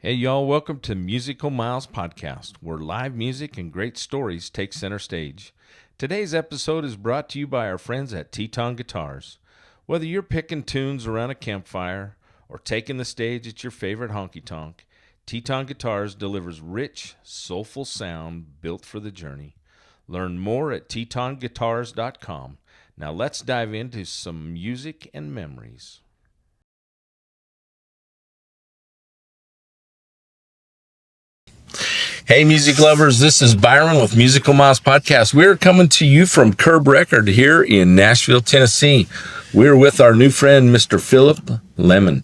Hey, y'all, welcome to Musical Miles Podcast, where live music and great stories take center stage. Today's episode is brought to you by our friends at Teton Guitars. Whether you're picking tunes around a campfire or taking the stage at your favorite honky-tonk, Teton Guitars delivers rich, soulful sound built for the journey. Learn more at tetonguitars.com. Now let's dive into some music and memories. Hey, music lovers, this is Byron with Musical Miles Podcast. We're coming to you from Curb Record here in Nashville, Tennessee. We're with our new friend, Mr. Phillip Lammonds.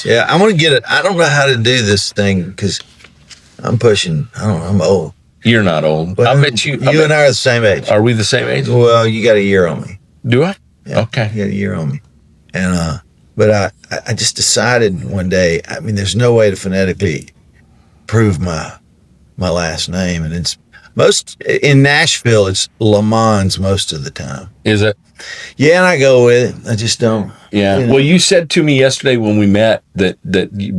Yeah, I'm going to get it. I don't know how to do this thing because I'm pushing, I'm old. You're not old. Well, I bet you and I are the same age. Are we the same age? Well, you got a year on me. Do I? Yeah, okay. You got a year on me. And, but I just decided one day, I mean, there's no way to phonetically prove my last name. And it's in Nashville, it's Lammonds most of the time. Is it? Yeah, and I go with it. I just don't. Yeah. You know. Well, you said to me yesterday when we met that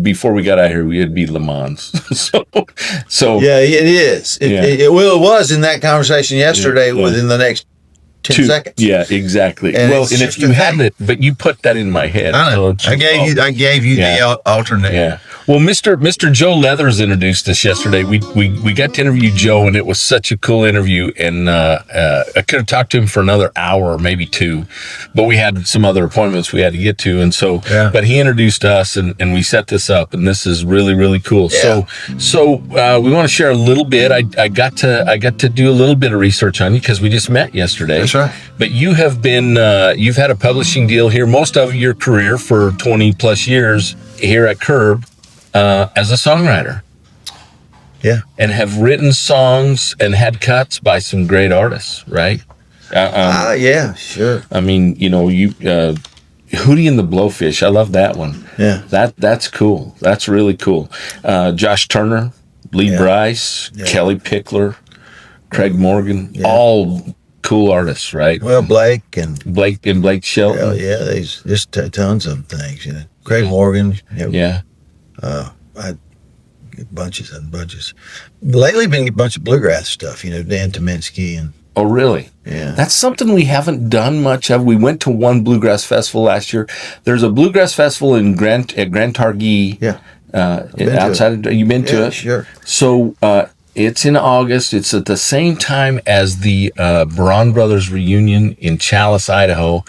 before we got out here, we'd be Lammonds. so. Yeah, it is. It was in that conversation yesterday within the next 10 seconds. Yeah, exactly. And if you hadn't it, but you put that in my head. I know. I gave you the alternate. Yeah. Well, Mr. Joe Leathers introduced us yesterday. We got to interview Joe, and it was such a cool interview. And I could have talked to him for another hour, or maybe two, but we had some other appointments we had to get to. And so, but he introduced us, and we set this up, and this is really, really cool. Yeah. So we want to share a little bit. I got to do a little bit of research on you because we just met yesterday. That's right. But you have been, you've had a publishing deal here most of your career for 20 plus years here at Curb as a songwriter. Yeah. And have written songs and had cuts by some great artists, right? Yeah, sure. I mean, you Hootie and the Blowfish, I love that one. Yeah. That's cool. That's really cool. Josh Turner, Lee Brice, Kelly Pickler, Craig Morgan, all cool artists, right? Well, Blake Shelton. Hell yeah, there's just tons of things, Craig Morgan. Bunches and bunches. Lately, been a bunch of bluegrass stuff, Dan Tominski and. Oh, really? Yeah. That's something we haven't done much of. We went to one bluegrass festival last year. There's a bluegrass festival in Grand Targhee. Yeah. Outside. You've been to it? Sure. So, it's in August. It's at the same time as the Braun Brothers reunion in Chalice, Idaho.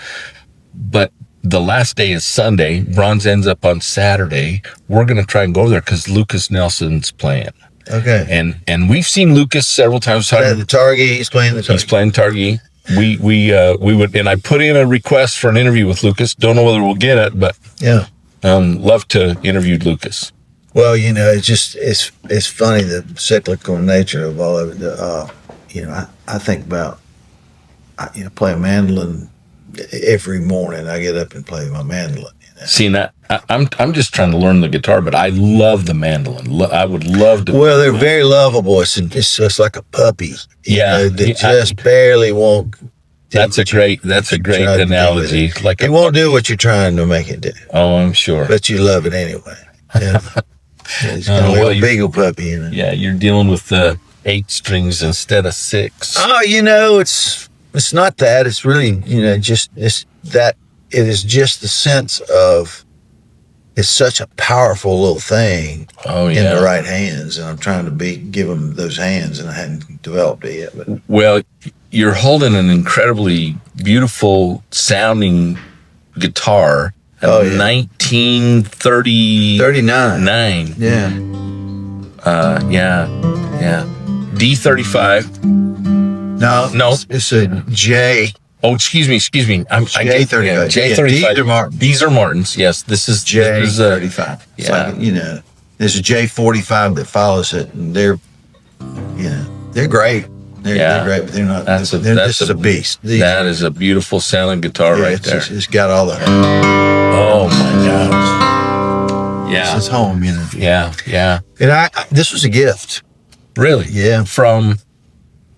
But the last day is Sunday. Braun's ends up on Saturday. We're going to try and go there because Lucas Nelson's playing. Okay. And we've seen Lucas several times. The Targhee. He's playing the Targhee. He's playing Targhee. We would, and I put in a request for an interview with Lucas. Don't know whether we'll get it, but love to interview Lucas. Well, it's funny the cyclical nature of all of it. I think about playing mandolin every morning. I get up and play my mandolin. See, that I'm just trying to learn the guitar, but I love the mandolin. I would love to. Well, they're very lovable. It's just like a puppy. That just barely won't. That's a great analogy. Like it won't do what you're trying to make it do. Oh, I'm sure. But you love it anyway. Yeah. It's got a little beagle puppy in it. Yeah, you're dealing with 8 strings instead of 6. Oh, it's not that. It's really, it's that it is just the sense of it's such a powerful little thing in the right hands. And I'm trying to give them those hands, and I hadn't developed it yet. But. Well, you're holding an incredibly beautiful sounding guitar. 1939. Yeah. D35. No. It's a J. Oh, excuse me. J35. J35. These are Martins. Yes, this is J35. It's like, there's a J45 that follows it, and they're great. They're great, but they're not. This is a beast. That is a beautiful sounding guitar right there. It's got all the. Oh my gosh. Yeah. It's home, Yeah. And this was a gift. Really? Yeah. From.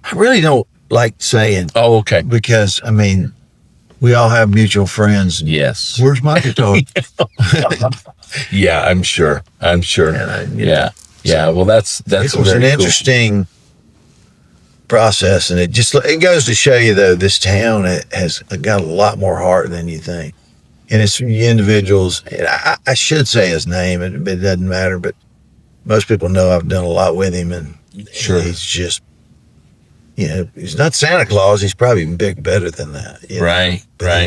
I really don't like saying. Oh, okay. Because we all have mutual friends. Yes. Where's my guitar? Yeah, I'm sure. Yeah. Well, that's it was an interesting process, and it goes to show you though this town has got a lot more heart than you think, and it's individuals. And I should say his name, it doesn't matter, but most people know I've done a lot with him, and sure, he's just, he's not Santa Claus. He's probably better than that. Right.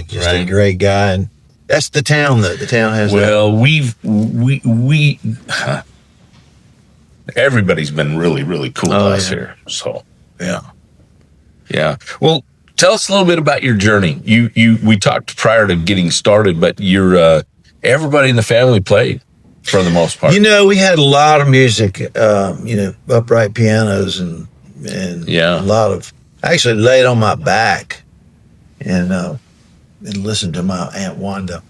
Just a great guy, and that's the town. The town has. Well, we everybody's been really, really cool to us here. So yeah. Well, tell us a little bit about your journey. We talked prior to getting started, but everybody in the family played for the most part. We had a lot of music. Upright pianos and a lot of. I actually laid on my back and listened to my Aunt Wanda.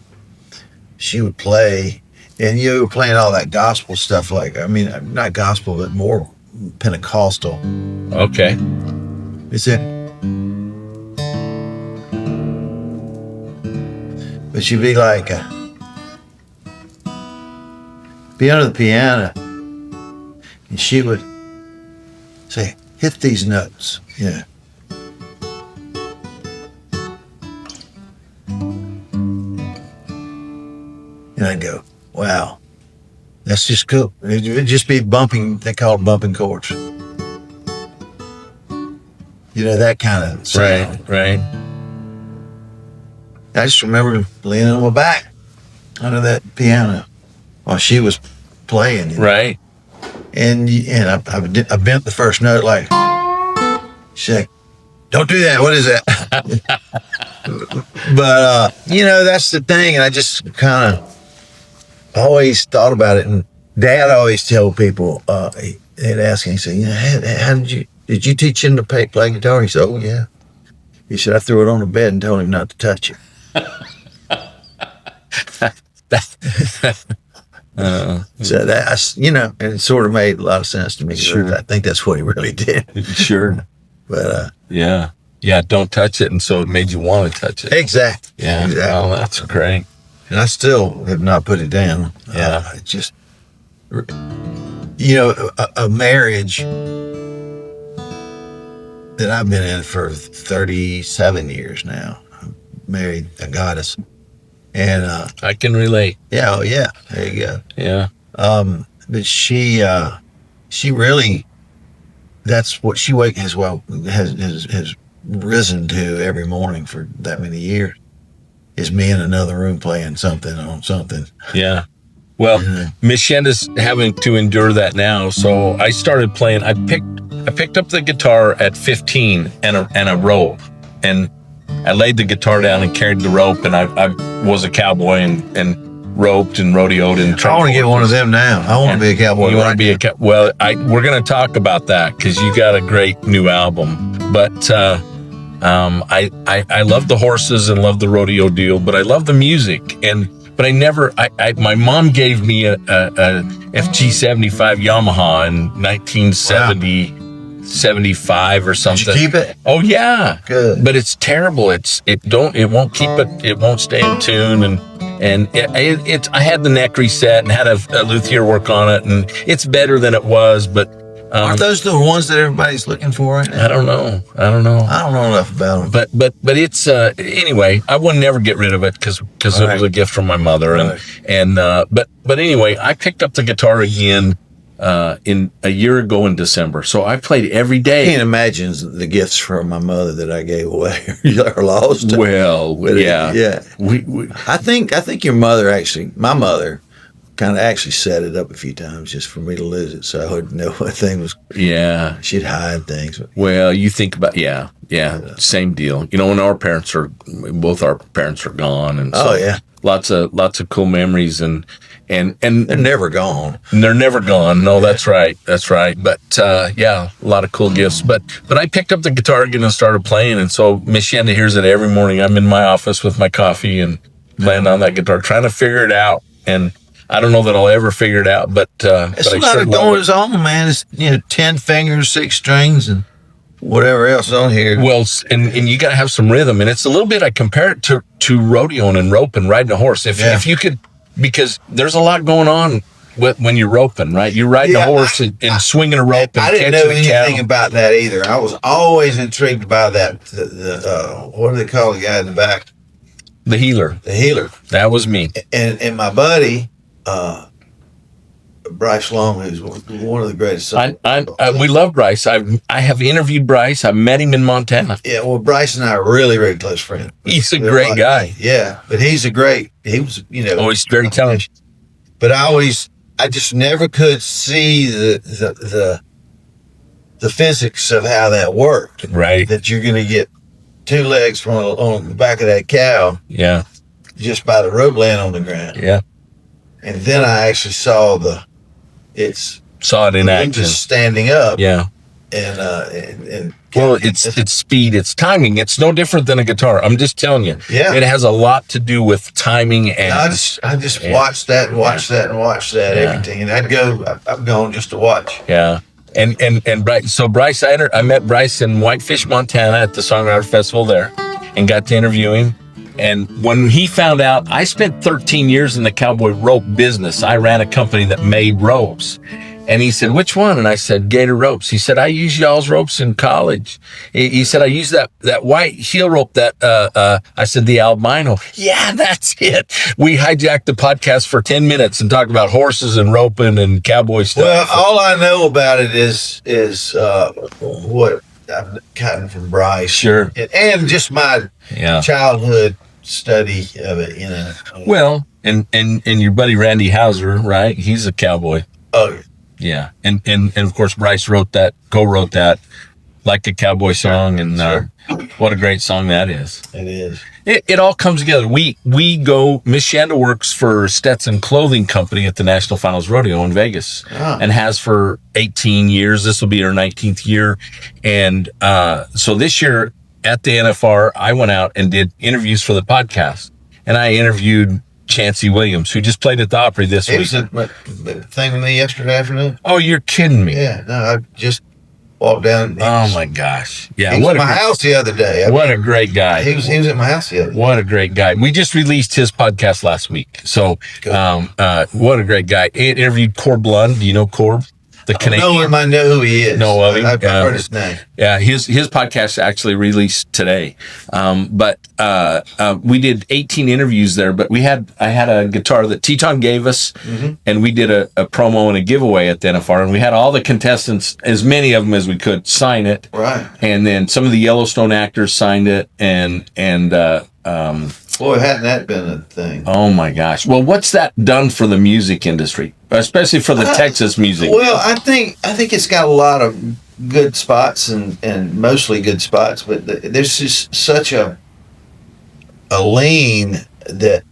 She would play, and you were playing all that gospel stuff, not gospel, but more Pentecostal. Okay. Is it? But she'd be like, be under the piano, and she would say, hit these notes. Yeah. And I'd go, wow, that's just cool. It'd just be bumping, they call it bumping chords. That kind of sound. Right. I just remember leaning on my back under that piano while she was playing. Right. And I bent the first note like, she's like, don't do that. What is that? But, that's the thing. And I just kind of always thought about it. And Dad always told people, they'd ask him, he said, how did you teach him to play guitar? He said, oh, yeah. He said, I threw it on the bed and told him not to touch it. So that's, and it sort of made a lot of sense to me. Sure. I think that's what he really did. Sure. But, yeah, don't touch it. And so it made you want to touch it. Exactly. Yeah. Exactly. Oh, that's great. And I still have not put it down. Yeah. It just, a marriage that I've been in for 37 years now. I'm married a goddess. And I can relate. Yeah, there you go. Yeah. But she really, that's what she has risen to every morning for that many years, is me in another room playing something on something. Yeah. Well, Miss Shenda's having to endure that now. So I started playing. I picked up the guitar at 15 and a rope, and I laid the guitar down and carried the rope, and I was a cowboy and roped and rodeoed and. I want to get one of them now. I want to be a cowboy. You want to be a cowboy? Well, we're going to talk about that because you got a great new album. But I love the horses and love the rodeo deal, but I love the music. But I never. My mom gave me a FG75 Yamaha in 1970. Wow. 75 or something. Did you keep it? Oh yeah. Good. But it's terrible. It won't keep it. It won't stay in tune, and I had the neck reset and had a luthier work on it, and it's better than it was. But aren't those the ones that everybody's looking for right now? I don't know. I don't know enough about them. But it's anyway. I would never get rid of it because it was a gift from my mother, but anyway, I picked up the guitar again. In a year ago in December. So I played every day. I can't imagine the gifts from my mother that I gave away or lost. Well, yeah. Yeah. I think your mother my mother kind of actually set it up a few times just for me to lose it. So I wouldn't know what thing was. Yeah. She'd hide things. Well, you think about, yeah. Same deal. When both our parents are gone. And so lots of cool memories and they're never gone. They're never gone. No, that's right. But a lot of cool gifts. But I picked up the guitar again and started playing. And so Miss Shenda hears it every morning. I'm in my office with my coffee and playing on that guitar, trying to figure it out. And I don't know that I'll ever figure it out. But it's not going its own, man. It's 10 fingers, 6 strings, and whatever else on here. Well, and you got to have some rhythm, and it's a little bit. I compare it to rodeoing and rope and riding a horse. If you could, because there's a lot going on when you're roping, right? You're riding a horse and swinging a rope. And I didn't know anything about that either. I was always intrigued by that. What do they call the guy in the back? The healer. The healer. That was me. And my buddy, Brice Long, who's one of the greatest. We love Brice. I have interviewed Brice. I met him in Montana. Yeah, well, Brice and I are really, really close friends. He's a great guy. Yeah, but he was he's very talented. But I just never could see the physics of how that worked. Right. That you're going to get two legs on the back of that cow. Yeah. Just by the rope laying on the ground. Yeah. And then I actually saw saw it in action. Just standing up. Yeah. And well, it's speed, it's timing. It's no different than a guitar. I'm just telling you. Yeah. It has a lot to do with timing and I just watched that and watched that and watched that everything, and I'm going just to watch. Yeah. And Brice. So Brice, I met Brice in Whitefish, Montana at the Songwriter Festival there, and got to interview him. And when he found out, I spent 13 years in the cowboy rope business. I ran a company that made ropes. And he said, which one? And I said, Gator Ropes. He said, I used y'all's ropes in college. He said, I used that white heel rope I said, the albino. Yeah, that's it. We hijacked the podcast for 10 minutes and talked about horses and roping and cowboy stuff. Well, all I know about it is what I've gotten from Brice. Sure. And just my childhood study of it, Well, and your buddy Randy Hauser, right? He's a cowboy. Oh, yeah. And of course, Brice co-wrote that, Like a Cowboy Song. And what a great song that is. It is. It all comes together. We go, Miss Shanda works for Stetson Clothing Company at the National Finals Rodeo in Vegas and has for 18 years. This will be her 19th year. And so this year at the NFR, I went out and did interviews for the podcast. And I interviewed Chancey Williams, who just played at the Opry this week. He was the thing with me yesterday afternoon. Oh, you're kidding me. Yeah, no, I just walked down. Oh my gosh. Yeah. He was at my house the other day. What a great guy. He was at my house the other day. What a great guy. We just released his podcast last week. So, what a great guy. It interviewed Corb Lund. Do you know Corb? The Canadian. No one might know who he is. Know of him. I've heard his name. Yeah, his podcast actually released today. But we did 18 interviews there. But I had a guitar that Teton gave us, and we did a promo and a giveaway at the NFR, and we had all the contestants, as many of them as we could, sign it. Right. And then some of the Yellowstone actors signed it, and boy, hadn't that been a thing? Oh my gosh! Well, what's that done for the music industry, especially for the Texas music? Well, I think it's got a lot of good spots and mostly good spots, but there's just such a lean that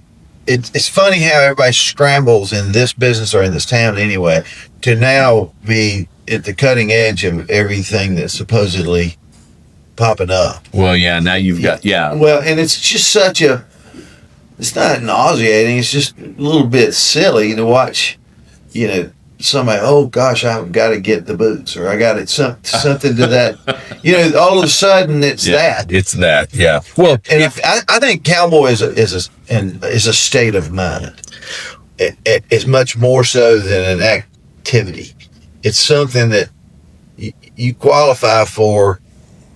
it's funny how everybody scrambles in this business or in this town anyway to now be at the cutting edge of everything that's supposedly popping up. Well, yeah, now you've got Well, and it's just it's not nauseating. It's just a little bit silly to watch, somebody, oh gosh, I've got to get the boots, or I got it something to that. All of a sudden it's that. It's that, yeah. Well, and I think cowboy is a state of mind. It's much more so than an activity. It's something that you qualify for.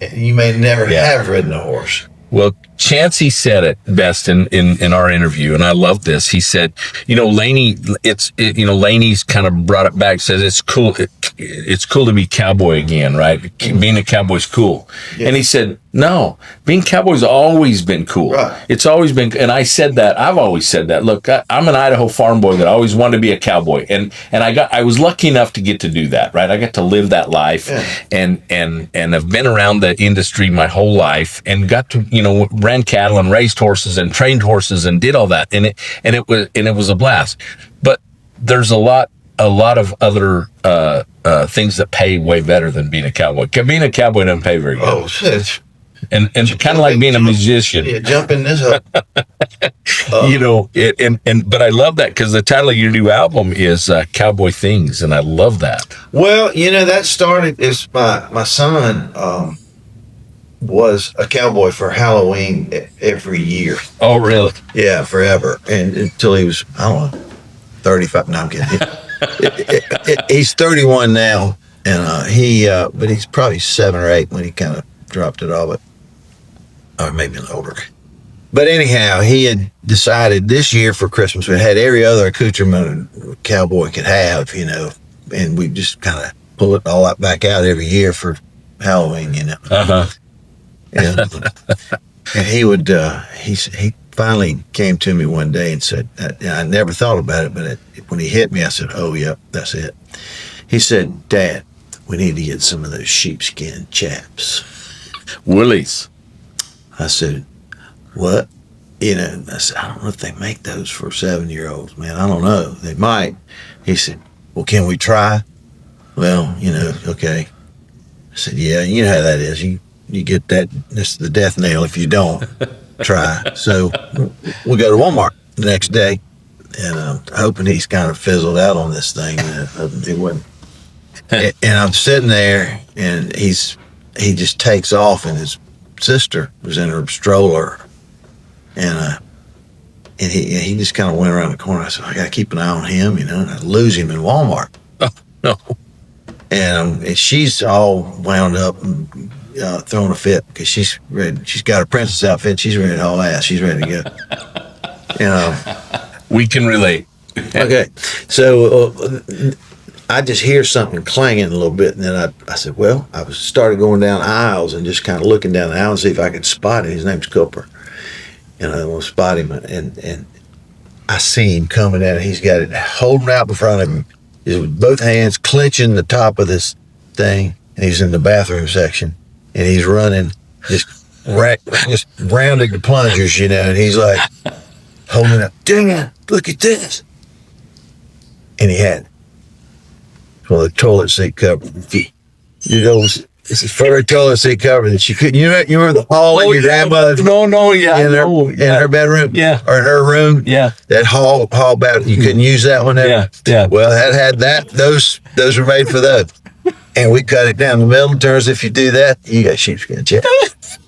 You may never have ridden a horse. Well, Chancey said it best in our interview, and I love this. He said, Laney's kind of brought it back, says it's cool. It's cool to be cowboy again, right? Being a cowboy's cool. Yeah. And he said, no, being cowboy's always been cool. Right. It's always been, and I said that, I've always said that. Look, I'm an Idaho farm boy that always wanted to be a cowboy. And I was lucky enough to get to do that, right? I got to live that life and I've been around the industry my whole life and got to, ran cattle and raised horses and trained horses and did all that. And it was a blast. But there's a lot of other things that pay way better than being a cowboy. Being a cowboy doesn't pay very good. Oh, shit. And kind of like being a musician. Yeah, jumping this up. But I love that because the title of your new album is Cowboy Things, and I love that. Well, that started as my son was a cowboy for Halloween every year. Oh, really? Yeah, forever. And until he was, I don't know, 35. No, I'm kidding. He's 31 now, and but he's probably 7 or 8 when he kind of dropped it off, or maybe older. But anyhow, he had decided this year for Christmas, we had every other accoutrement a cowboy could have, and we just kind of pull it all back out every year for Halloween, Uh-huh. And he would, he finally came to me one day and said, I never thought about it, but when he hit me, I said, oh, yep, that's it. He said, Dad, we need to get some of those sheepskin chaps. Woolies. I said, what? I said, I don't know if they make those for 7-year-olds, man. I don't know. They might. He said, well, can we try? Well, okay. I said, yeah, you know how that is. You get that, it's the death nail if you don't try. So we go to Walmart the next day, and I'm hoping he's kind of fizzled out on this thing. It wasn't. And I'm sitting there, and he just takes off, and his sister was in her stroller, and he just kind of went around the corner. I said, I got to keep an eye on him, and I lose him in Walmart. Oh, no. And she's all wound up and throwing a fit because she's ready. She's got her princess outfit. She's ready to haul ass. She's ready to go. We can relate. Okay. So I just hear something clanging a little bit. And then I said, well, I started going down aisles and just kind of looking down the aisle and see if I could spot it. His name's Cooper. And I want to spot him. And I see him coming down. He's got it holding out in front of him. He's with both hands clenching the top of this thing, and he's in the bathroom section, and he's running, just rounding the plungers, and he's like holding up, dang, look at this. And he had the toilet seat cover. It's a furry toilet seat cover that she couldn't. You remember the hall in your grandmother's? No, yeah. In her bedroom? Yeah. Or in her room? Yeah. That hall bathroom, you couldn't use that one there? Yeah. Well, it had that. Those were made for those. And we cut it down the middle. In terms, if you do that, you got sheepskin chaps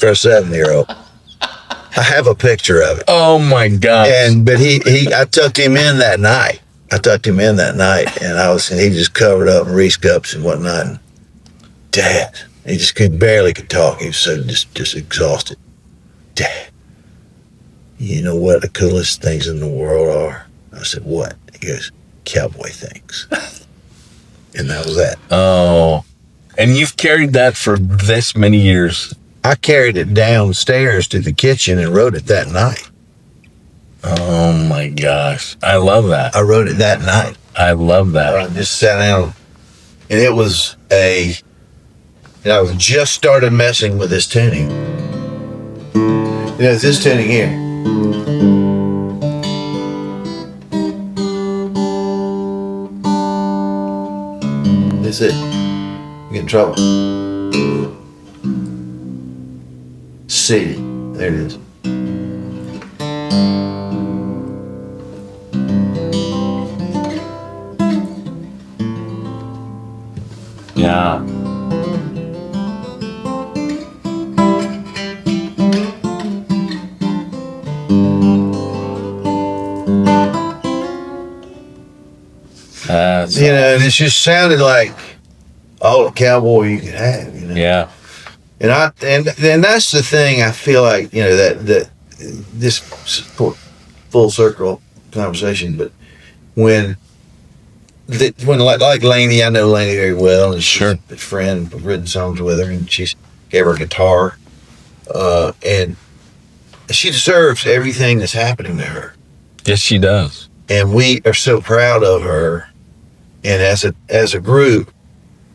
for a 7-year-old. I have a picture of it. Oh my gosh. But I tucked him in that night. And he just covered up in Reese cups and whatnot. And Dad, he just barely could talk. He was so just exhausted. Dad, you know what the coolest things in the world are? I said, what? He goes, Cowboy Things. And that was that. Oh, and you've carried that for this many years. I carried it downstairs to the kitchen and wrote it that night. Oh my gosh. I love that. I wrote it that night. I love that. I just sat down, and it was I was just started messing with this tuning. It's this tuning here. That's it. You get in trouble. C. There it is. Yeah. And it just sounded like all the cowboy you could have, Yeah. And that's the thing. I feel like that this full circle conversation, but when like Lainey, I know Lainey very well, and she's a friend. I've written songs with her, and she gave her a guitar, and she deserves everything that's happening to her. Yes, she does. And we are so proud of her. And as a group,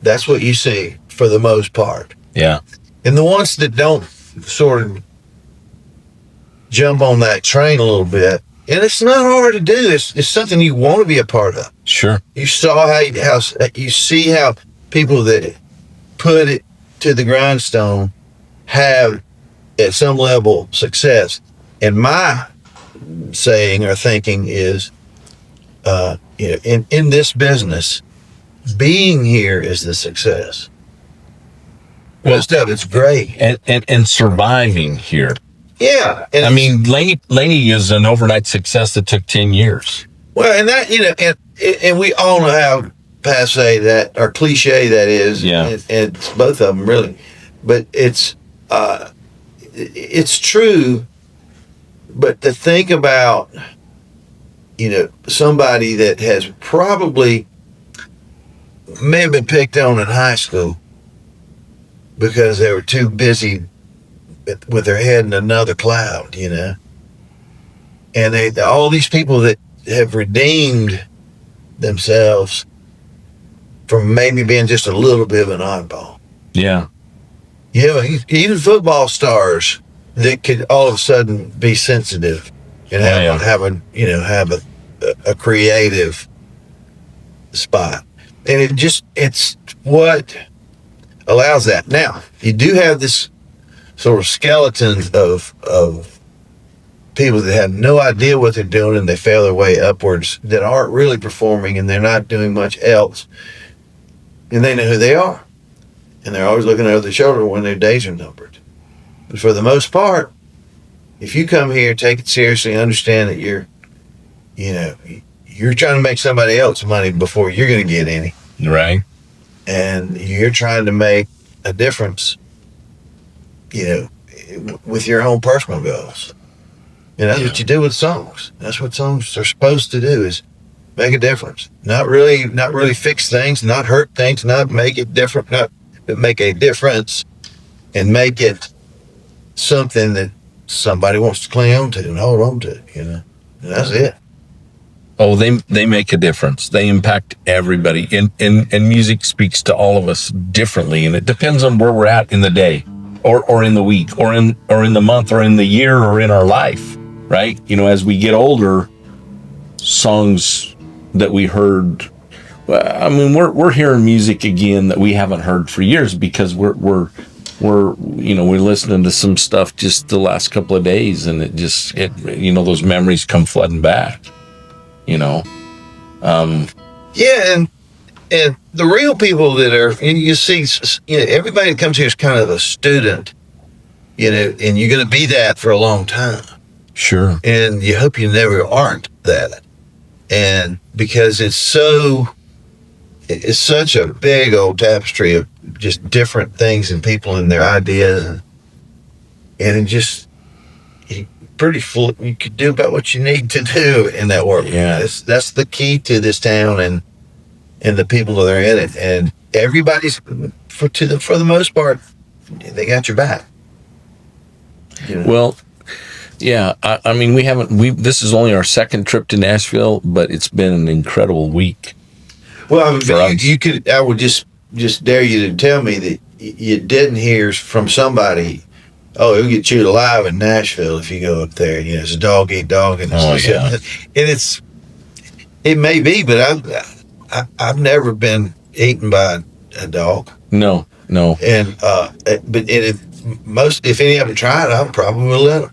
that's what you see for the most part. Yeah. And the ones that don't sort of jump on that train a little bit, and it's not hard to do. It's something you want to be a part of. Sure. You saw how you see how people that put it to the grindstone have at some level success. And my saying or thinking is, in this business, being here is the success. Most of it's great. And surviving here. Yeah. And I mean, Laney is an overnight success that took 10 years. Well, and that, and we all know how passe that, or cliche that is. Yeah. And it's both of them, really. But it's true. But to think about, somebody that has probably may have been picked on in high school because they were too busy with their head in another cloud, and all these people that have redeemed themselves from maybe being just a little bit of an oddball. Yeah. Even football stars that could all of a sudden be sensitive and have a creative spot. And it's what allows that. Now, you do have this sort of skeleton of people that have no idea what they're doing and they fail their way upwards that aren't really performing and they're not doing much else. And they know who they are. And they're always looking over their shoulder when their days are numbered. But for the most part, if you come here, take it seriously, understand that you're trying to make somebody else money before you're going to get any. Right. And you're trying to make a difference, with your own personal goals. And that's what you do with songs. That's what songs are supposed to do, is make a difference. Not really fix things, not hurt things, not make it different, but make a difference and make it something that somebody wants to cling on to and hold on to, And that's it. Oh, they make a difference. They impact everybody. And music speaks to all of us differently. And it depends on where we're at in the day or in the week or in the month or in the year or in our life, right? As we get older, songs that we heard, we're hearing music again that we haven't heard for years because we're listening to some stuff just the last couple of days, and those memories come flooding back. Yeah, and the real people that are, and you see, everybody that comes here is kind of a student, and you're going to be that for a long time. Sure. And you hope you never aren't that. And because it's such a big old tapestry of just different things and people and their ideas, and it just pretty full. You could do about what you need to do in that world. Yeah, that's the key to this town and the people that are in it. And everybody's for the most part, they got your back. Well, yeah. I mean, this is only our second trip to Nashville, but it's been an incredible week. Well, I would just dare you to tell me that you didn't hear from somebody, oh, it'll get you alive in Nashville if you go up there. It's a dog eat dog. And it may be, but I've never been eaten by a dog. No. And, if any of them tried, I probably will let them.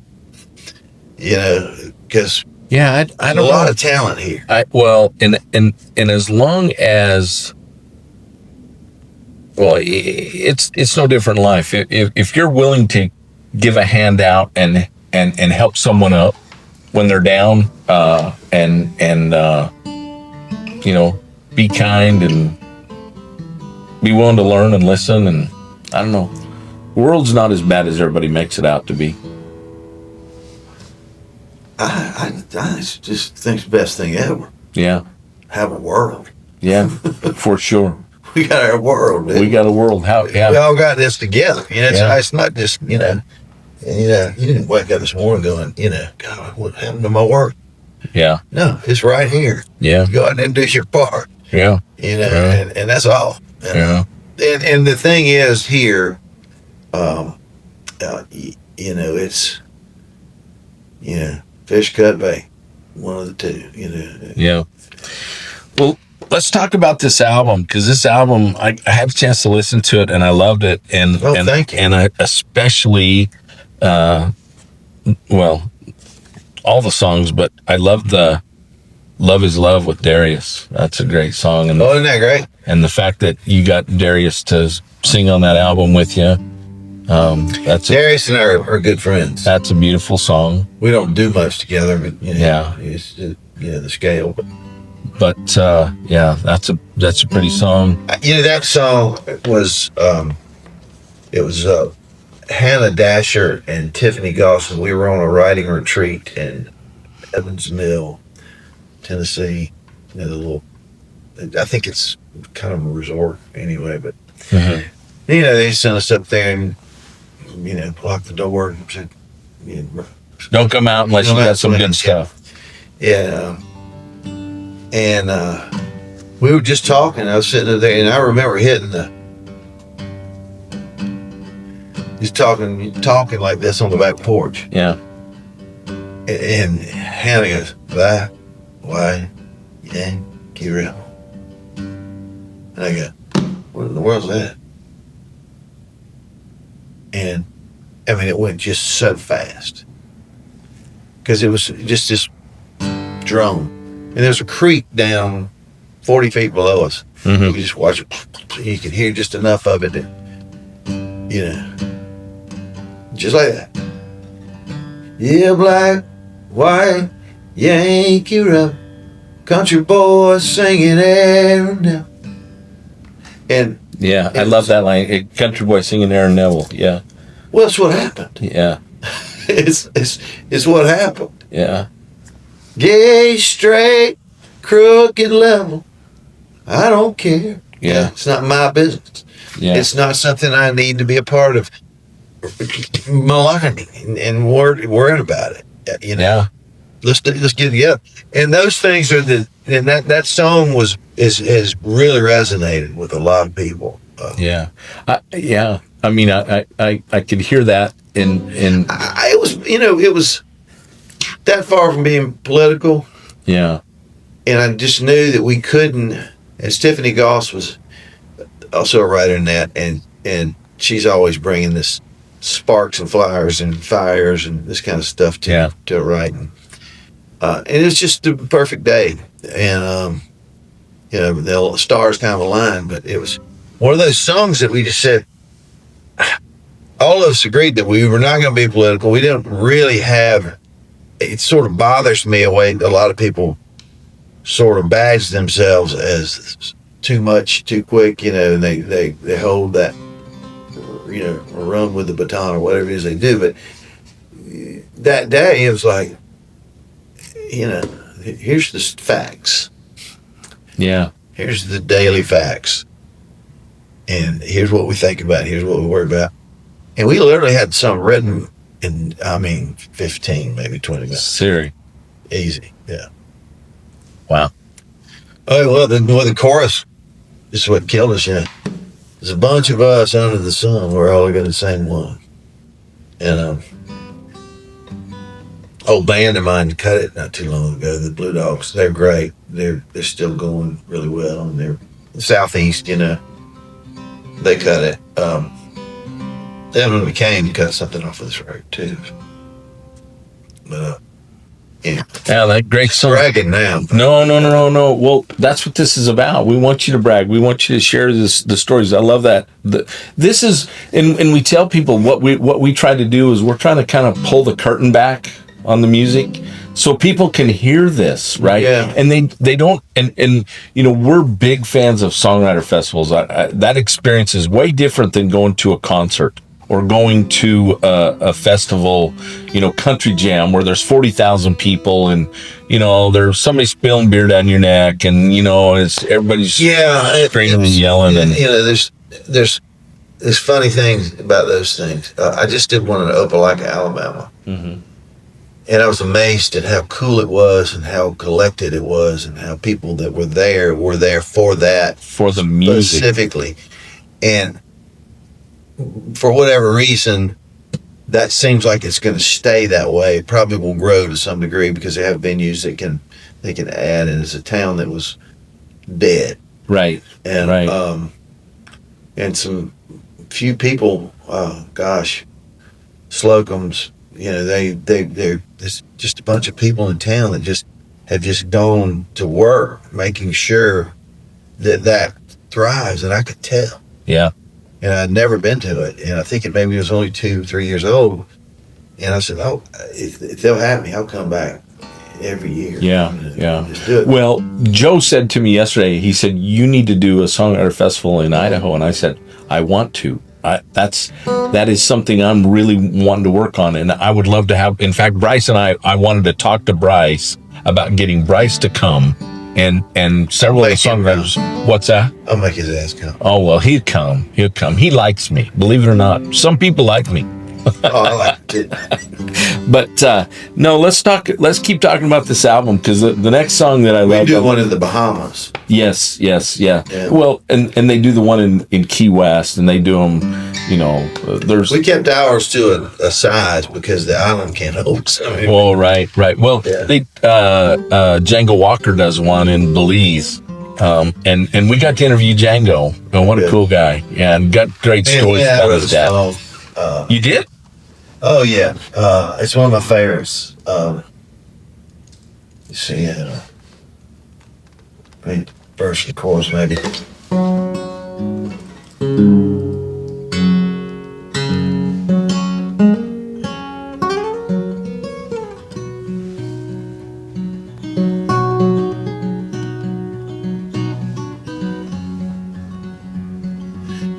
Because I don't know. A lot of talent here. And as long as, it's no different in life. If you're willing to give a hand out and help someone up when they're down, be kind and be willing to learn and listen, and I don't know, the world's not as bad as everybody makes it out to be. I just think it's the best thing ever. Yeah. Have a world. Yeah, for sure. We got our world, dude. We got a world. We all got this together. It's not just, you didn't wake up this morning going, God, what happened to my work? Yeah. No, it's right here. Yeah. Go out and do your part. Yeah. And that's all. Yeah. And the thing is here, it's, fish cut bait. One of the two, Yeah. Well, let's talk about this album, because this album, I had a chance to listen to it and I loved it. And thank you. And I especially, all the songs, but I love the Love Is Love with Darius. That's a great song. And isn't that great? And the fact that you got Darius to sing on that album with you. Darius and I are good friends. That's a beautiful song. We don't do much together, but it's the scale. But that's a pretty song. That song was Hannah Dasher and Tiffany Goss. We were on a writing retreat in Evans Mill, Tennessee. I think it's kind of a resort anyway, but they sent us up there and locked the door and said, don't come out unless you got some good stuff. Yeah. And we were just talking. I was sitting there, and I remember just talking like this on the back porch. Yeah. And Hannah goes, why, keep real. And I go, what in the world's that? And I mean, it went just so fast because it was just this drone. And there's a creek down 40 feet below us. Mm-hmm. You can just watch it. You can hear just enough of it. Just like that. Yeah, black, white, Yankee rock, country boys singing there and now. And yeah, I love that line. Country boy singing Aaron Neville. Yeah. Well, it's what happened. Yeah. it's what happened. Yeah. Gay, straight, crooked, level. I don't care. Yeah. It's not my business. Yeah. It's not something I need to be a part of maligning and worrying about it. Yeah. Let's get together. And those things are that song has really resonated with a lot of people. Yeah. I mean, I could hear that it was that far from being political. Yeah. And I just knew that we couldn't, and Stephanie Goss was also a writer in that, and she's always bringing this sparks and flowers and fires and this kind of stuff to writing. And it's just the perfect day. And, the stars kind of aligned, but it was one of those songs that we just said, all of us agreed that we were not going to be political. We didn't really have, it sort of bothers me a way a lot of people sort of badge themselves as too much, too quick, and they hold that, or run with the baton or whatever it is they do. But that day, it was like, here's the facts. Yeah. Here's the daily facts. And here's what we think about. Here's what we worry about. And we literally had some written in, 15, maybe 20 minutes. Siri. Easy. Yeah. Wow. Oh, well, the chorus is what killed us, There's a bunch of us under the sun. We're all going to sing one. And old band of mine cut it not too long ago. The Blue Dogs, they're great. They're still going really well. And they're Southeast, they cut it. Evan McCain cut something off of this record too. But yeah, that great song. Bragging now. No. Well, that's what this is about. We want you to brag. We want you to share the stories. I love that. This is, and we tell people what we try to do is we're trying to kind of pull the curtain back on the music so people can hear this, right? Yeah. And they don't, and we're big fans of songwriter festivals. That experience is way different than going to a concert or going to a festival, country jam where there's 40,000 people and, there's somebody spilling beer down your neck and, it's everybody's screaming and yelling. And there's funny things about those things. I just did one in Opelika, Alabama. Mm-hmm. And I was amazed at how cool it was and how collected it was and how people that were there for that. For the music. Specifically. And for whatever reason, that seems like it's going to stay that way. It probably will grow to some degree because they have venues that they can add. And it's a town that was dead. Right. And, right. And some few people, Slocum's, there's just a bunch of people in town that just have just gone to work making sure that thrives, and I could tell. Yeah. And I'd never been to it, and I think it maybe was only 2-3 years old. And I said, "Oh, if they'll have me, I'll come back every year." Yeah, yeah. Just do it. Well, Joe said to me yesterday, he said, "You need to do a songwriter festival in Idaho," and I said, "I want to. That is something I'm really wanting to work on, and I would love to have." In fact, Brice and I wanted to talk to Brice about getting Brice to come, and several of the songwriters. What's that? I'll make his ass come. Oh well, he'll come. He likes me, believe it or not. Some people like me. Oh, I like it. But no, let's keep talking about this album, because the next song that I love. We do one in the Bahamas. Yes, yeah. Well, and they do the one in Key West, and they do them. We kept ours to a size because the island can't hold so many. Oh, right. Well, they Django Walker does one in Belize. And we got to interview Django. Oh, what a cool guy. Yeah, and got great stories about his dad. You did? Oh, yeah. It's one of my favorites. You see, verse and chorus, maybe.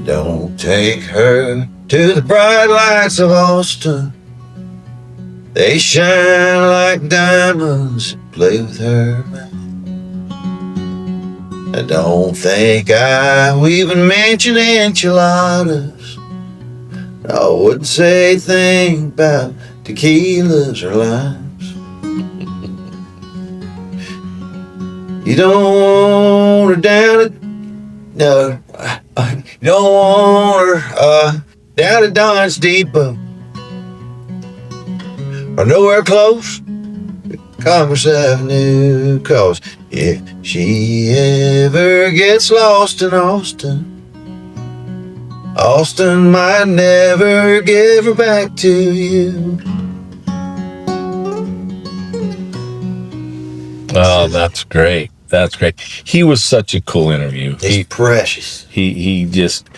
Don't take her to the bright lights of Austin. They shine like diamonds. Play with her, man. I don't think I even mentioned enchiladas. I wouldn't say a thing about tequilas or limes. You don't want her down at you don't want her down at Don's Depot or nowhere close to Commerce Avenue, 'cause if she ever gets lost in Austin might never give her back to you. Oh, that's great. That's great. He was such a cool interview. He's precious. He just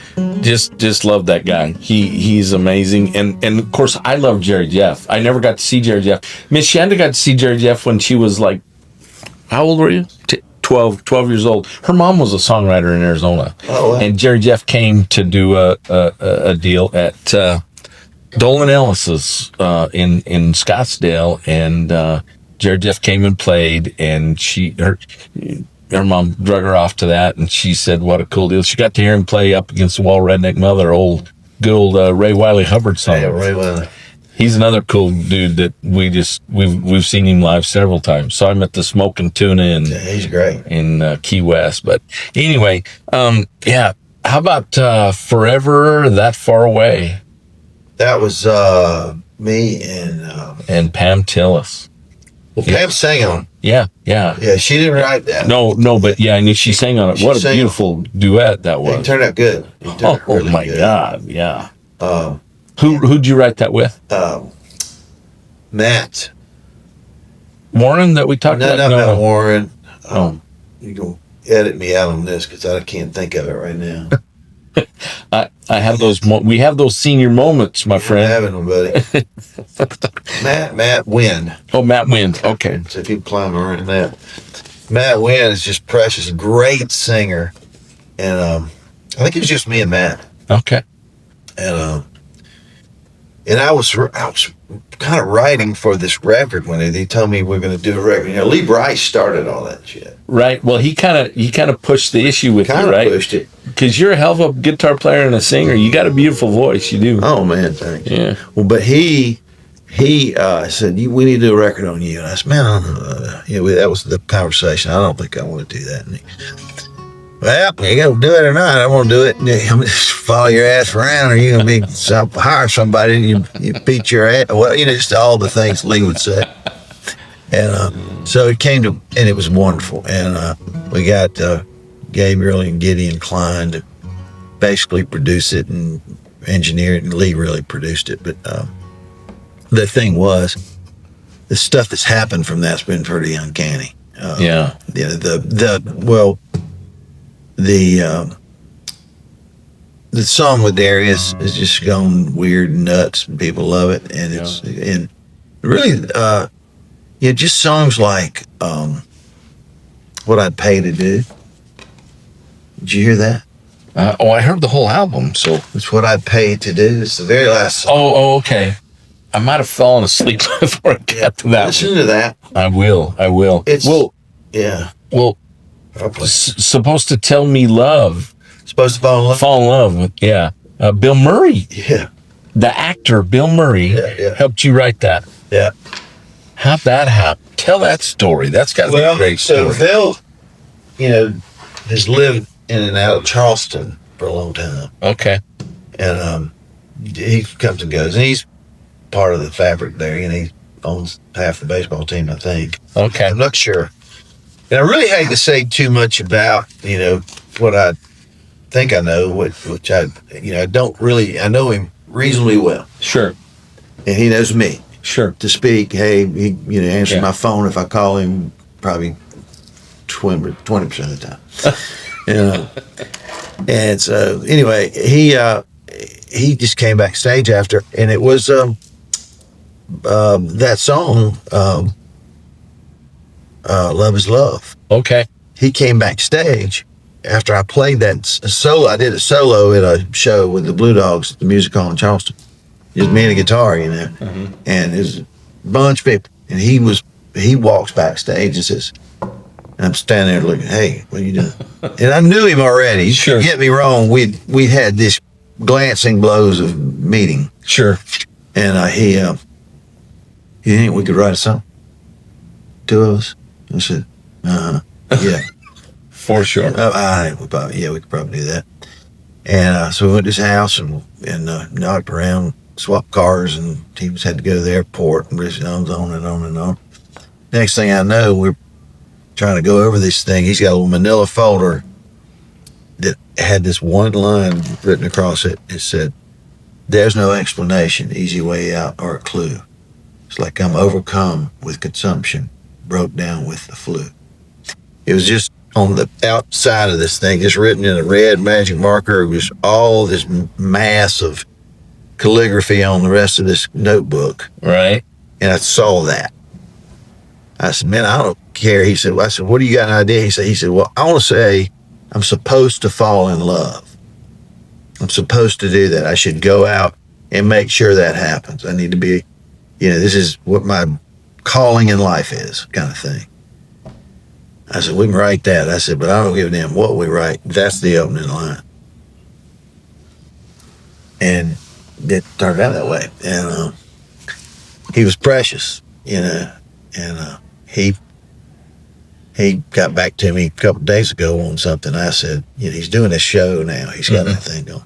loved that guy. He's amazing. And of course, I love Jerry Jeff. I never got to see Jerry Jeff. Miss Shanda got to see Jerry Jeff when she was like, how old were you? 12 years old. Her mom was a songwriter in Arizona. Oh, wow. And Jerry Jeff came to do a deal at Dolan Ellis's in Scottsdale, and Jerry Jeff came and played, and her mom drug her off to that, and she said, what a cool deal. She got to hear him play Up Against the Wall, Redneck Mother, good old Ray Wiley Hubbard song. Yeah, Ray Wiley. He's another cool dude that we've seen him live several times. Saw him at the Smoking Tuna he's great in Key West. But anyway, yeah. How about Forever That Far Away? That was me and Pam Tillis. Well, Pam sang on it. Yeah. Yeah, she didn't write that. No, but yeah, I knew she sang on it. What a beautiful duet that was. It turned out good. Oh my God, yeah. Who'd you write that with? Matt Warren that we talked about? No, not Warren. You can edit me out on this because I can't think of it right now. I have those. We have those senior moments, my friend. I'm having them, buddy. Matt Wynn. Oh, Matt Wynn. Okay. So if you climb around that, Matt Wynn is just precious, great singer, and I think it was just me and Matt. Okay. And I was kind of writing for this record when they told me we're going to do a record. You know, Lee Brice started all that shit. Right. Well, he kind of pushed the issue with you, right? Kind of pushed it. Because you're a hell of a guitar player and a singer. You got a beautiful voice. You do. Oh man, thanks. Yeah. Well, but he said we need to do a record on you, and I said, man, that was the conversation. I don't think I want to do that. And well, you gonna do it or not? I want to do it. I'm gonna just follow your ass around, or you gonna hire somebody and you beat your ass. Well, just all the things Lee would say. And so it came to, and it was wonderful. And we got Gabriel and Gideon Klein to basically produce it and engineer it, and Lee really produced it. But the thing was, the stuff that's happened from that's been pretty uncanny. Yeah, the song with Darius is just gone weird and nuts. People love it, and and really, just songs like "What I'd Pay to Do." Did you hear that? I heard the whole album. So it's "What I'd Pay to Do." It's the very last song. Oh, okay. I might have fallen asleep before I got to that. Listen to that. I will. It's supposed to tell me love. Supposed to fall in love. Fall in love with Bill Murray. Yeah. The actor Bill Murray helped you write that. Yeah. How'd that happen? Tell that story. That's got to be a great story. So Bill, has lived in and out of Charleston for a long time. Okay. And he comes and goes, and he's part of the fabric there. He owns half the baseball team, I think. Okay. I'm not sure. And I really hate to say too much about, what I think I know, which I don't really, I know him reasonably well. Sure. And he knows me. Sure. To speak, hey, he answers my phone if I call him probably 20% of the time. And so anyway, he just came backstage after, and it was that song, "Love Is Love." Okay. He came backstage after I played that solo. I did a solo at a show with the Blue Dogs at the Music Hall in Charleston. Just me and a guitar, Mm-hmm. and there's a bunch of people. And he walks backstage and says, and I'm standing there looking, hey, what are you doing? And I knew him already. Sure. Don't get me wrong, we had this glancing blows of meeting. Sure. And you think we could write a song? Two of us? I said, yeah. For sure. I think we could probably do that. And so we went to his house and knocked around, swapped cars, and he had to go to the airport, and on and on and on. Next thing I know, we're trying to go over this thing. He's got a little manila folder that had this one line written across it. It said, "There's no explanation, easy way out, or a clue. It's like I'm overcome with consumption, broke down with the flu." It was just on the outside of this thing, just written in a red magic marker. It was all this mass of calligraphy on the rest of this notebook. Right. And I saw that. I said, man, I don't care. I said, what do you got an idea? He said, well, I want to say I'm supposed to fall in love. I'm supposed to do that. I should go out and make sure that happens. I need to be, this is what my calling in life is, kind of thing. I said, we can write that. I said, but I don't give a damn what we write. That's the opening line. And it turned out that way. And he was precious, and he got back to me a couple of days ago on something. I said, he's doing a show now. He's got that thing going.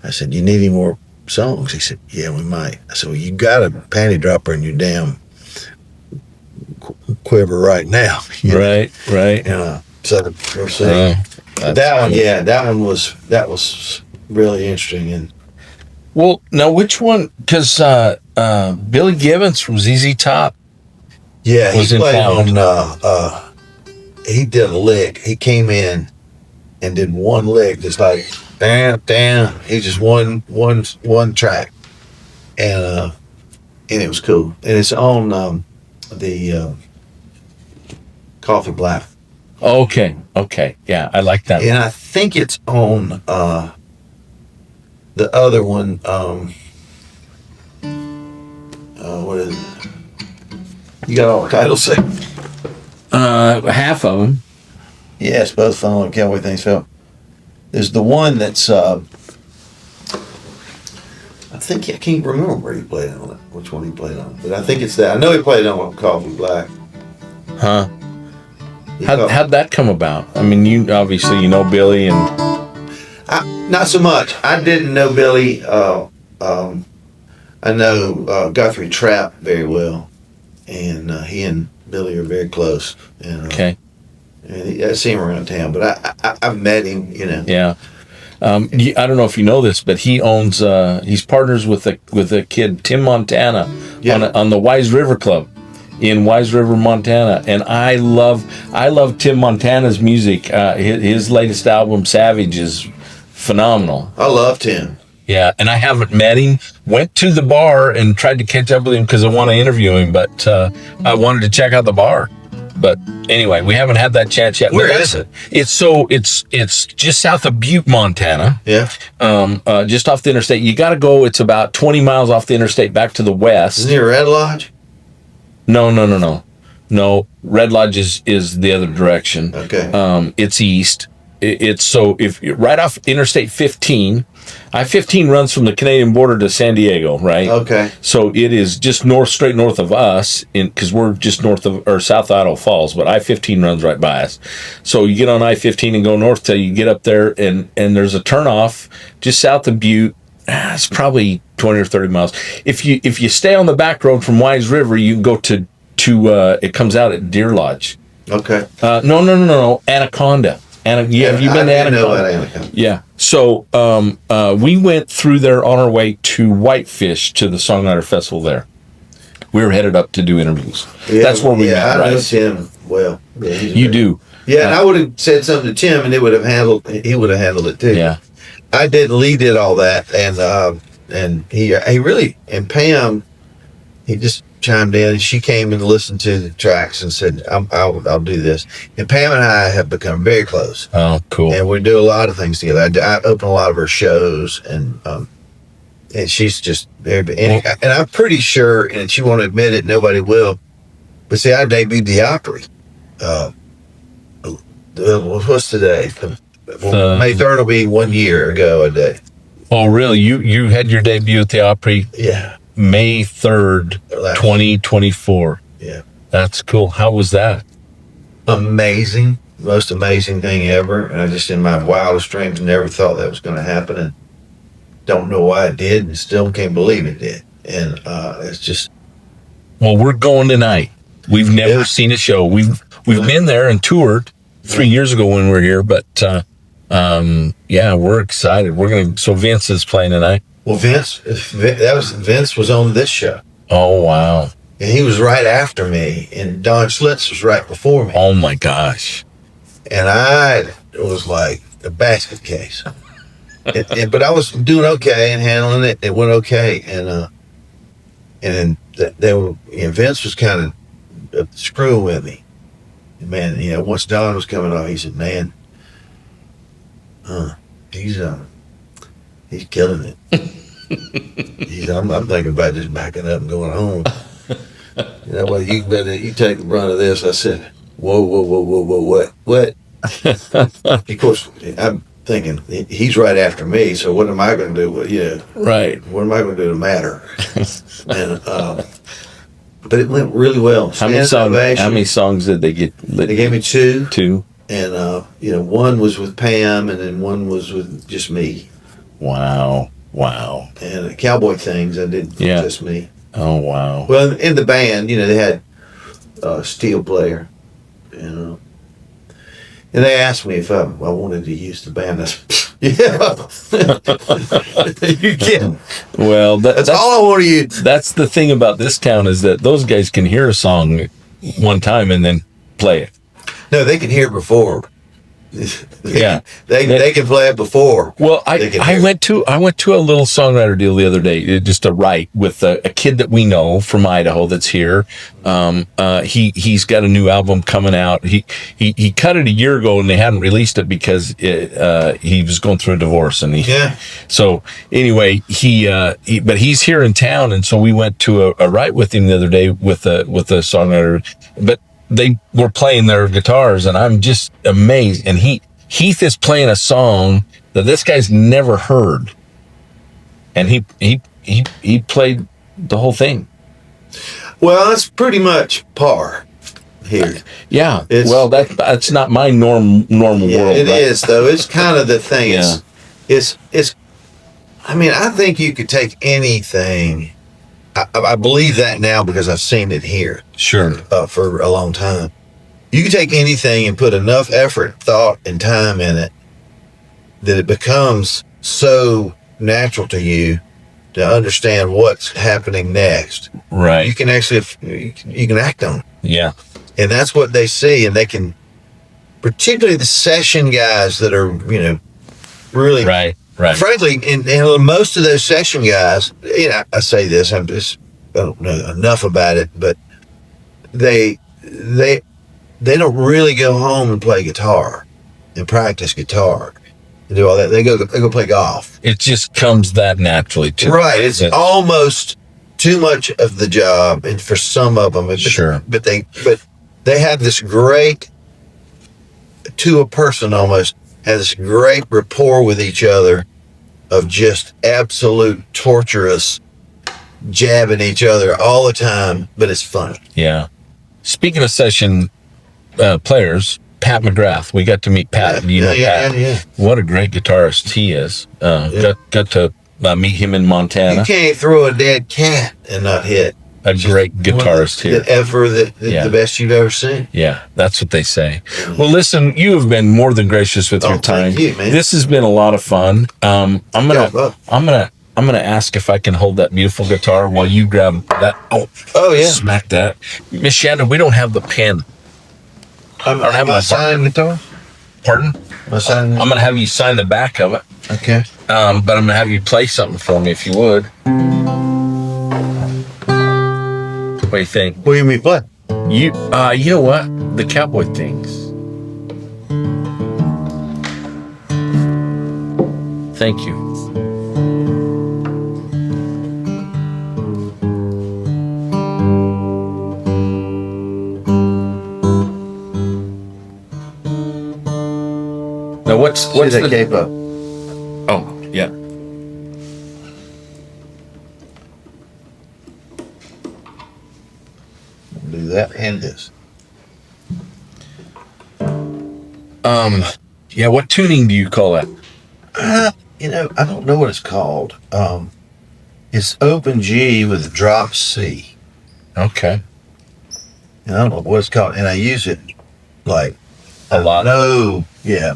I said, you need any more songs? He said, yeah, we might. I said, well, you got a panty dropper in your damn quiver right now. Right. So we'll see. That was really interesting. And well, now which one? Because Billy Gibbons from ZZ Top. Yeah, he played on. He did a lick. He came in and did one lick, just like damn. He just one track, and it was cool. And it's on the Coffee Black. Okay, yeah, I like that. And I think it's on the other one. What is it? You got all the titles there? Half of them. Yes, both on Cowboy Things, Philip. There's the one that's I can't remember where he played on it, which one he played on, but I think it's that. I know he played on Coffee Black. Huh? How'd that come about? I mean, you obviously know Billy, and not so much. I didn't know Billy. I know Guthrie Trapp very well, and he and Billy are very close. And, okay. And I see him around town, but I've met him. Yeah. I don't know if you know this, but he owns. He's partners with a kid, Tim Montana, on the Wise River Club. in Wise River, Montana, and I love Tim Montana's music. His latest album, Savage, is phenomenal. I love Tim. Yeah, and I haven't met him. Went to the bar and tried to catch up with him because I want to interview him, but I wanted to check out the bar. But anyway, we haven't had that chance yet. Where is it? It's just south of Butte, Montana. Yeah. Just off the interstate. You got to go. It's about 20 miles off the interstate back to the west. Isn't it Red Lodge? No. Red Lodge is the other direction. Okay. It's east. It's so if you're right off Interstate 15, I-15 runs from the Canadian border to San Diego, right? Okay. So it is just straight north of us, because we're just north of or south of Idaho Falls, but I-15 runs right by us. So you get on I-15 and go north till you get up there, and there's a turnoff just south of Butte. It's probably 20 or 30 miles. If you stay on the back road from Wise River, you can go to it comes out at Deer Lodge. Okay. No, Anaconda. Have you been to Anaconda? Know about Anaconda. Yeah. So we went through there on our way to Whitefish to the Songwriter Festival there. We were headed up to do interviews. Yeah, that's where we met, right? I know Tim well. Yeah, you do. Yeah, and I would have said something to Tim, and he would have handled it too. Yeah. Lee did all that, and he really, and Pam, he just chimed in, and she came and listened to the tracks and said, I'll do this. And Pam and I have become very close. Oh, cool. And we do a lot of things together. I open a lot of her shows, and she's just very, and I'm pretty sure, and she won't admit it, nobody will, but see, I debuted the Opry. What's today? May 3rd will be 1 year ago a day. Oh, really? You had your debut at the Opry? Yeah. May 3rd, 2024. Yeah. That's cool. How was that? Amazing. Most amazing thing ever. And I just, in my wildest dreams, never thought that was going to happen. And don't know why it did, and still can't believe it did. And it's just... Well, we're going tonight. We've never seen a show. We've been there and toured 3 years ago when we were here, but we're excited. So Vince is playing tonight. Well, Vince was on this show. Oh, wow. And he was right after me, and Don Schlitz was right before me. Oh, my gosh. And I was like a basket case. But I was doing okay and handling it. It went okay. And then Vince was kind of screwing with me. And man, once Don was coming off, he said, man, he's killing it. I'm thinking about just backing up and going home. Well, you take the brunt of this. I said, whoa, what? Of course, I'm thinking he's right after me. So what am I going to do? Right. What am I going to do to matter? And but it went really well. How many songs did they get? They gave me two. Two. And one was with Pam, and then one was with just me. Wow. And Cowboy Things, I did just me. Oh, wow. Well, in the band, they had a steel player, and they asked me if I wanted to use the band. I said, yeah. You kidding? Well, that's all I want to use. That's the thing about this town, is that those guys can hear a song one time and then play it. No, they can hear it before. Yeah, they can play it before. Well, I went to a little songwriter deal the other day, just a write with a kid that we know from Idaho that's here. He's got a new album coming out. He cut it a year ago and they hadn't released it because he was going through a divorce, and so anyway but he's here in town, and so we went to a write with him the other day with a songwriter, but they were playing their guitars, and I'm just amazed. And Heath is playing a song that this guy's never heard, and he played the whole thing. Well, that's pretty much par here. Yeah. That's not my normal world. It is, though. It's kind of the thing. Yeah. It's. I mean, I think you could take anything. I believe that now because I've seen it here. Sure. For a long time. You can take anything and put enough effort, thought, and time in it that it becomes so natural to you to understand what's happening next. Right. You can actually, you can act on it. Yeah. And that's what they see. And they can, particularly the session guys that are, really. Right. Frankly, and most of those session guys, I say this, I don't know enough about it, but they don't really go home and play guitar and practice guitar and do all that. They go play golf. It just comes that naturally too. Right. It's almost too much of the job, and for some of them, sure. But they have this great, to a person almost, have this great rapport with each other of just absolute torturous jabbing each other all the time, but it's fun. Yeah. Speaking of session players, Pat McGrath, we got to meet Pat. Pat? Yeah. What a great guitarist he is. Got to meet him in Montana. You can't throw a dead cat and not hit. A great guitarist here. The best you've ever seen. Yeah, that's what they say. Well, listen, you have been more than gracious with your time. Thank you, man. This has been a lot of fun. I'm gonna ask if I can hold that beautiful guitar while you grab that. Oh yeah, smack that, Miss Shannon. We don't have the pen. I don't have my signing guitar. Pardon? I'm gonna have you sign the back of it. Okay. But I'm gonna have you play something for me if you would. What do you think? What do you mean play? You know what? The Cowboy Things. Thank you. Now what's the capo? Oh, yeah. Do that and this. Yeah, what tuning do you call that? I don't know what it's called. It's open G with drop C. Okay. And I don't know what it's called, and I use it like a lot. No, yeah.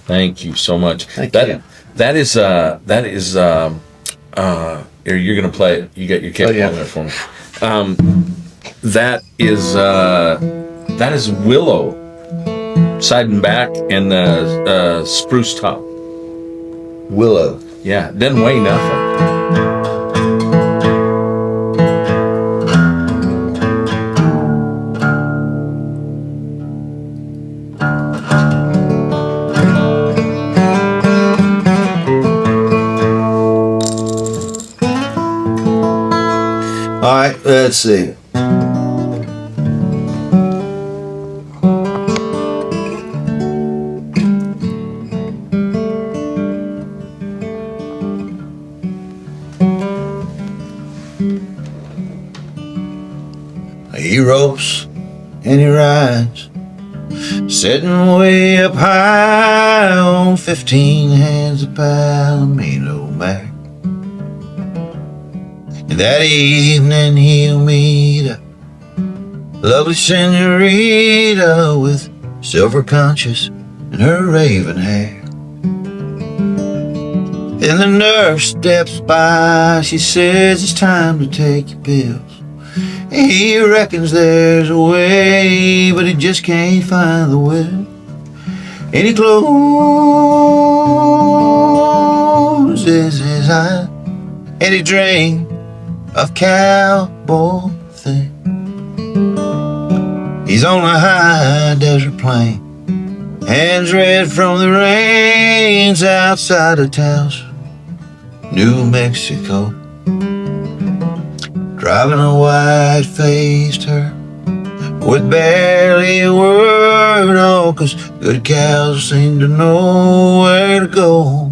Thank you so much. Thank you. That is you're gonna play it. You got your capo on there for me. That is willow, side and back, and spruce top. Willow. Yeah, doesn't weigh nothing. All right, let's see. He ropes and he rides, sitting way up high on 15 hands of Palomino Mac. And that evening he'll meet a lovely senorita with silver conscience and her raven hair. And the nurse steps by, she says it's time to take your pills. He reckons there's a way, but he just can't find the will. And he closes his eyes and he dreams of Cowboy Things. He's on a high desert plain, hands red from the rains outside of Taos, New Mexico. Driving a white-faced her with barely a word, oh, 'cause good cows seem to know where to go.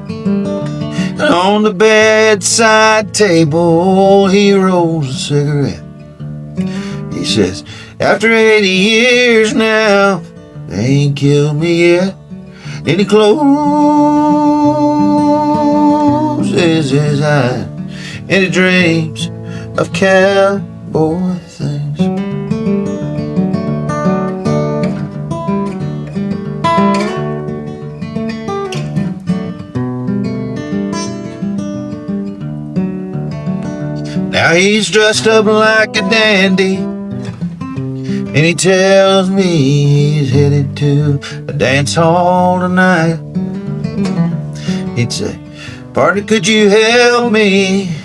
And on the bedside table he rolls a cigarette He says, after 80 years now, they ain't killed me yet. And he closes his eyes and he dreams of cowboy things. Now he's dressed up like a dandy, and he tells me he's headed to a dance hall tonight. He'd say, partner, could you help me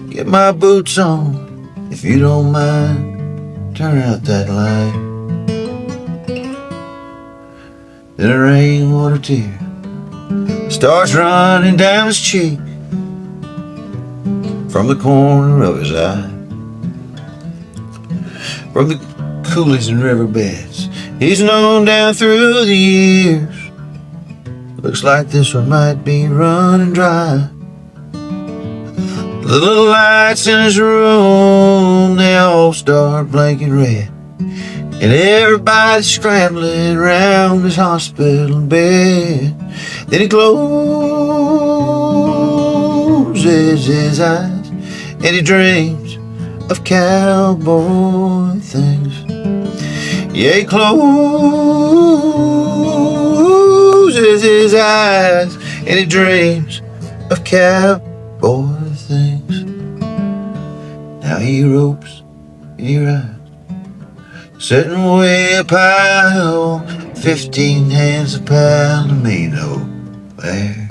get my boots on? If you don't mind, turn out that light. Then a rainwater tear starts running down his cheek from the corner of his eye. From the coulees and riverbeds he's known down through the years, looks like this one might be running dry. The little lights in his room, they all start blinking red, and everybody's scrambling around his hospital bed. Then he closes his eyes and he dreams of cowboy things. Yeah, he closes his eyes and he dreams of cowboy things. Now he ropes and he rides, sitting way up high on 15 hands a Palomino there.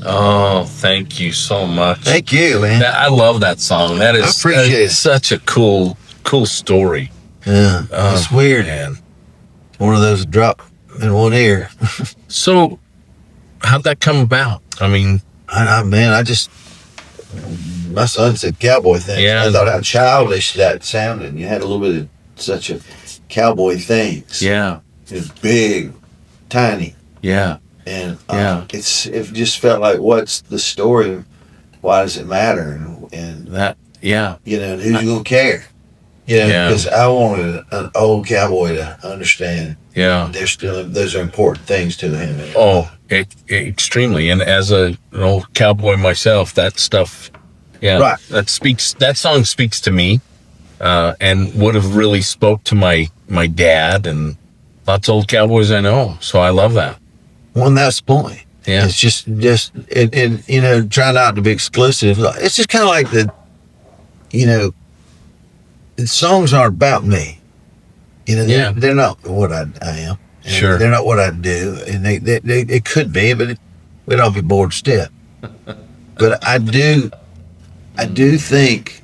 Oh, thank you so much. Thank you, man. I love that song. That is I appreciate it. Such a cool story. Yeah, it's weird. Man. One of those drop in one ear. So, how'd that come about? I mean, my son said Cowboy Things. Yeah. I thought how childish that sounded. You had a little bit of such a Cowboy Things. yeah, It's big, tiny. yeah, And it just felt like, what's the story? Why does it matter? And that, yeah, and who's going to care? Because I wanted an old cowboy to understand. yeah. Those are important things to him. Oh, extremely. And as an old cowboy myself, that stuff, Right. that song speaks to me, and would have really spoke to my dad and lots of old cowboys I know. So I love that. Well, and that's the point. Yeah. It's just try not to be exclusive. It's just kind of like the songs aren't about me. They're not what I am. And Sure. They're not what I do. And they could be, but we'd all be bored stiff. But I do think,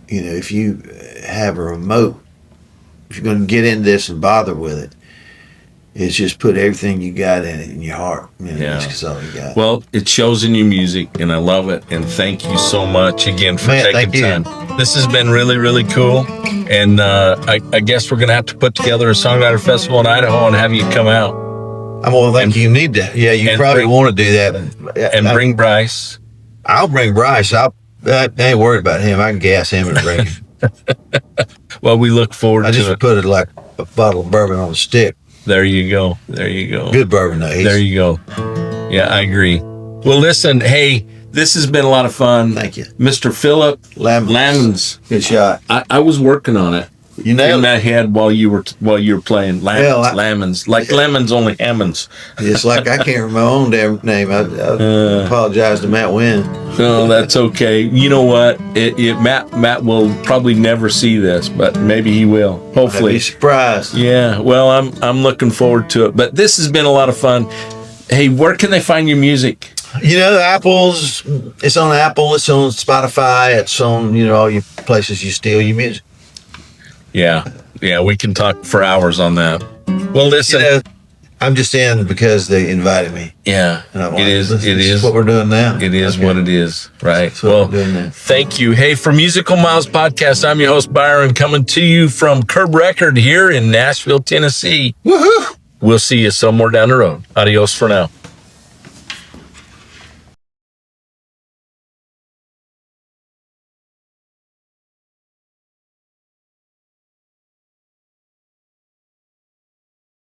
if you have a remote, if you're going to get in this and bother with it, it's just put everything you got in it in your heart. That's all you got. Well, it shows in your music, and I love it. And thank you so much again for taking time. This has been really, really cool. And I guess we're going to have to put together a songwriter festival in Idaho and have you come out. I'm going to think you need to. Yeah, you probably want to do that. And bring Brice. I'll bring Brice. I ain't worried about him. I can gas him and bring him. Well, we look forward to it. I just put it like a bottle of bourbon on a stick. There you go. There you go. Good bourbon, though. There you go. Yeah, I agree. Well, listen, hey, this has been a lot of fun. Thank you. Mr. Phillip Lammonds. Good shot. I was working on it. You nailed in it. my head while you were playing Lammonds. Like lemons, only Hammonds. It's like I can't remember my own damn name. I apologize to Matt Wynn. No, that's okay. You know what? Matt will probably never see this, but maybe he will. Hopefully. I'd be surprised. Yeah. Well, I'm looking forward to it. But this has been a lot of fun. Hey, where can they find your music? Apple's. It's on Apple. It's on Spotify. It's on all your places you steal your music. Yeah, we can talk for hours on that. Well, listen, I'm just in because they invited me. Yeah, it is what we're doing now. It is what it is, right? Well, doing now. Thank you. Hey, for Musical Miles Podcast, I'm your host, Byron, coming to you from Curb Record here in Nashville, Tennessee. Woohoo! We'll see you somewhere down the road. Adios for now.